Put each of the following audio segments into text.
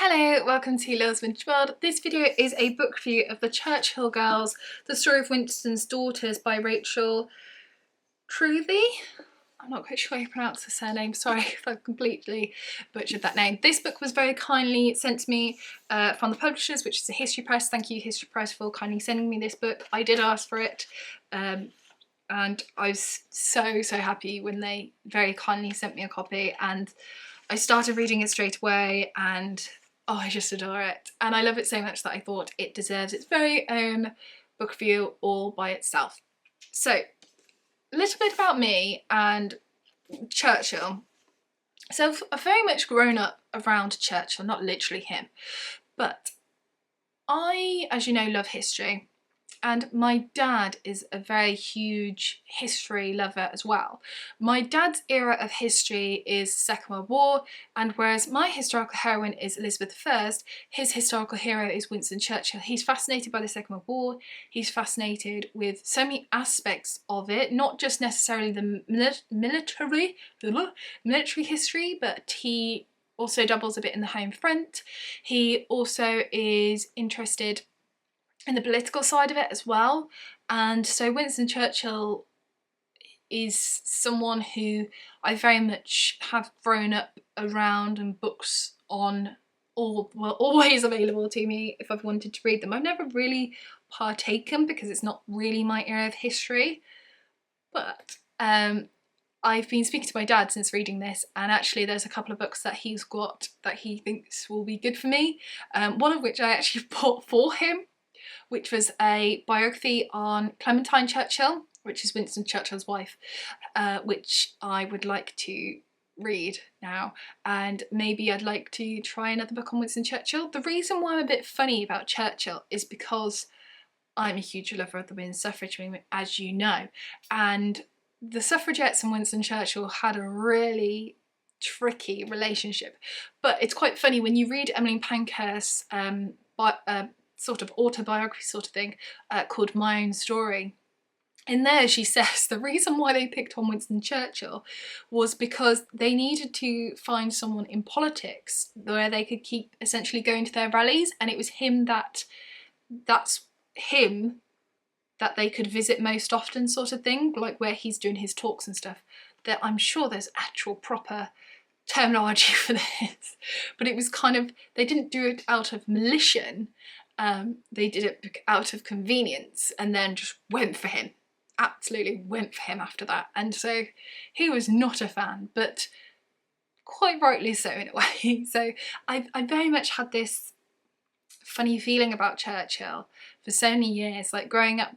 Hello, welcome to Lil's Vintage World. This video is a book review of The Churchill Girls, The Story of Winston's Daughters by Rachel Trethewey. I'm not quite sure how you pronounce the surname, sorry if I've completely butchered that name. This book was very kindly sent to me from the publishers, which is the History Press. Thank you, History Press, for kindly sending me this book. I did ask for it, and I was so happy when they very kindly sent me a copy, and I started reading it straight away, and oh, I just adore it. And I love it so much that I thought it deserves its very own book review all by itself. So, a little bit about me and Churchill. So I've very much grown up around Churchill, not literally him, but I, as you know, love history. And my dad is a very huge history lover as well. My dad's era of history is Second World War, and whereas my historical heroine is Elizabeth I, his historical hero is Winston Churchill. He's fascinated by the Second World War, he's fascinated with so many aspects of it, not just necessarily the military history, but he also doubles a bit in the home front. He also is interested in the political side of it as well, and so Winston Churchill is someone who I very much have grown up around, and books on were always available to me if I've wanted to read them. I've never really partaken because it's not really my era of history, but I've been speaking to my dad since reading this, and actually there's a couple of books that he's got that he thinks will be good for me, one of which I actually bought for him, which was a biography on Clementine Churchill, which is Winston Churchill's wife, which I would like to read now, and maybe I'd like to try another book on Winston Churchill. The reason why I'm a bit funny about Churchill is because I'm a huge lover of the women's suffrage movement, as you know, and the suffragettes and Winston Churchill had a really tricky relationship. But it's quite funny when you read Emmeline Pankhurst's sort of autobiography sort of thing called My Own Story. In there she says the reason why they picked on Winston Churchill was because they needed to find someone in politics where they could keep essentially going to their rallies, and it was that's him that they could visit most often, sort of thing, like where he's doing his talks and stuff. That I'm sure there's actual proper terminology for this, but it was kind of, they didn't do it out of malicious. They did it out of convenience, and then just went for him. Absolutely went for him after that. And so he was not a fan, but quite rightly so in a way. So I very much had this funny feeling about Churchill for so many years, like growing up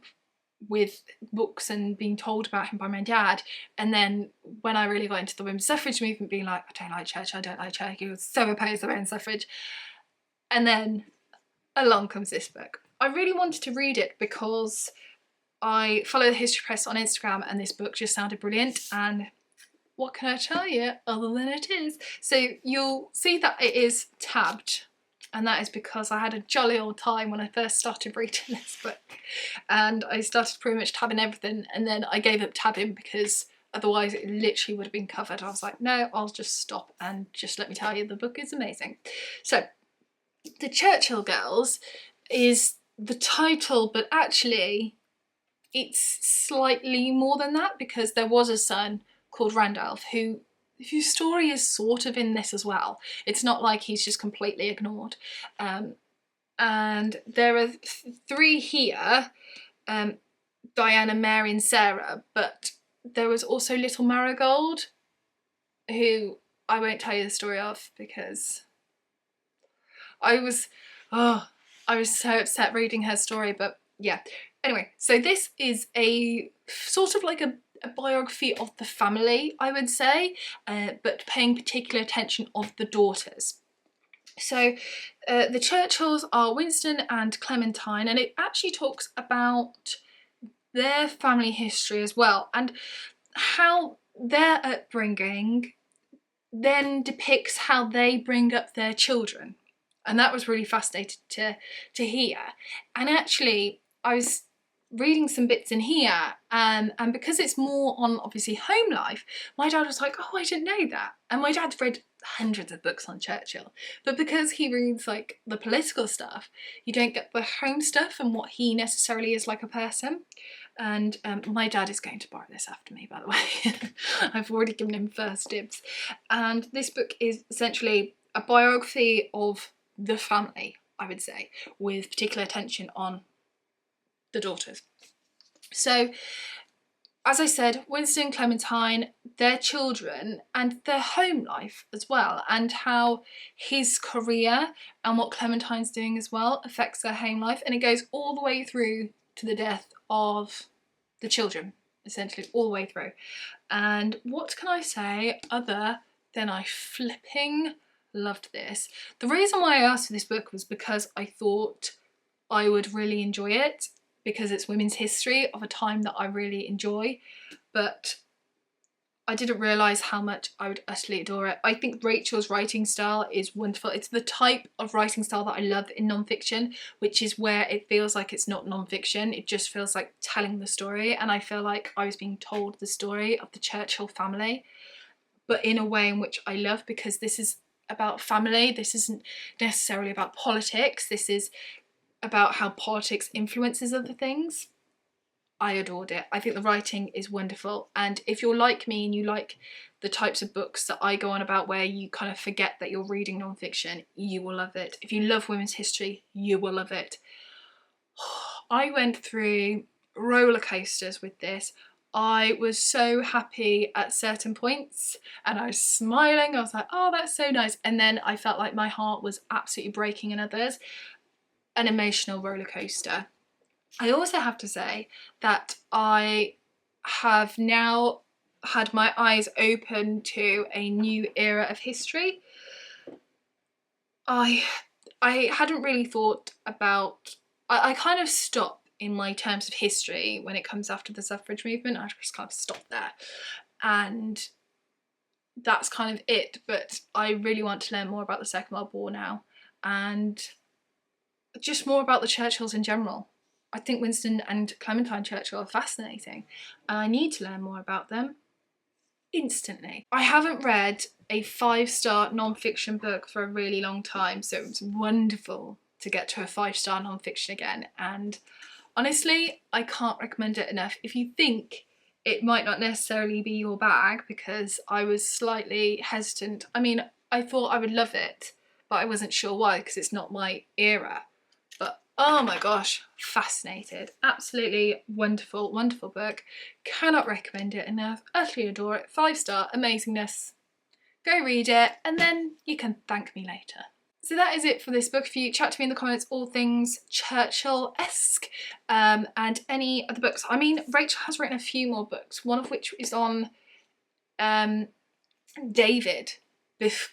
with books and being told about him by my dad, and then when I really got into the women's suffrage movement, being like, I don't like Churchill, he was so opposed to women's suffrage. And then along comes this book. I really wanted to read it because I follow the History Press on Instagram, and this book just sounded brilliant, and what can I tell you other than it is? So you'll see that it is tabbed, and that is because I had a jolly old time when I first started reading this book, and I started pretty much tabbing everything, and then I gave up tabbing because otherwise it literally would have been covered. I was like, no, I'll just stop, and just let me tell you, the book is amazing. So The Churchill Girls is the title, but actually it's slightly more than that, because there was a son called Randolph whose story is sort of in this as well. It's not like he's just completely ignored. And there are three here, Diana, Mary and Sarah, but there was also little Marigold, who I won't tell you the story of because I was so upset reading her story, but yeah. Anyway, so this is a sort of like a biography of the family, I would say, but paying particular attention of the daughters. So the Churchills are Winston and Clementine, and it actually talks about their family history as well, and how their upbringing then depicts how they bring up their children. And that was really fascinating to hear. And actually, I was reading some bits in here, and because it's more on obviously home life, my dad was like, oh, I didn't know that. And my dad's read hundreds of books on Churchill, but because he reads like the political stuff, you don't get the home stuff and what he necessarily is like a person. And my dad is going to borrow this after me, by the way. I've already given him first dibs. And this book is essentially a biography of the family, I would say, with particular attention on the daughters. So, as I said, Winston, Clementine, their children and their home life as well, and how his career and what Clementine's doing as well affects their home life, and it goes all the way through to the death of the children, essentially all the way through. And what can I say other than I flipping loved this? The reason why I asked for this book was because I thought I would really enjoy it, because it's women's history of a time that I really enjoy, but I didn't realise how much I would utterly adore it. I think Rachel's writing style is wonderful. It's the type of writing style that I love in non-fiction, which is where it feels like it's not non-fiction, it just feels like telling the story, and I feel like I was being told the story of the Churchill family, but in a way in which I love, because this is about family, this isn't necessarily about politics, this is about how politics influences other things. I adored it. I think the writing is wonderful, and if you're like me and you like the types of books that I go on about where you kind of forget that you're reading non-fiction, you will love it. If you love women's history, you will love it. I went through roller coasters with this. I was so happy at certain points and I was smiling. I was like, oh, that's so nice. And then I felt like my heart was absolutely breaking in others. An emotional roller coaster. I also have to say that I have now had my eyes open to a new era of history. I hadn't really thought about, I kind of stop in my terms of history when it comes after the suffrage movement. I just kind of stop there, and that's kind of it. But I really want to learn more about the Second World War now, and just more about the Churchills in general. I think Winston and Clementine Churchill are fascinating, and I need to learn more about them instantly. I haven't read a 5-star non-fiction book for a really long time, so it's wonderful to get to a 5-star non-fiction again, and honestly, I can't recommend it enough. If you think it might not necessarily be your bag, because I was slightly hesitant. I mean, I thought I would love it, but I wasn't sure why, because it's not my era. But oh my gosh, fascinated. Absolutely wonderful, wonderful book. Cannot recommend it enough. Utterly adore it. 5-star amazingness. Go read it and then you can thank me later. So that is it for this book. If you chat to me in the comments, all things Churchill-esque, and any other books. I mean, Rachel has written a few more books, one of which is on David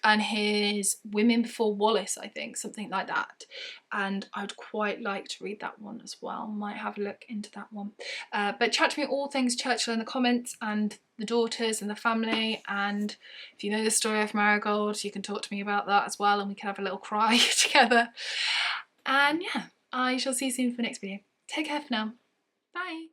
and his Women Before Wallace, I think, something like that, and I would quite like to read that one as well. Might have a look into that one. But chat to me all things Churchill in the comments, and the daughters and the family, and if you know the story of Marigold, you can talk to me about that as well, and we can have a little cry together. And yeah, I shall see you soon for the next video. Take care for now. Bye.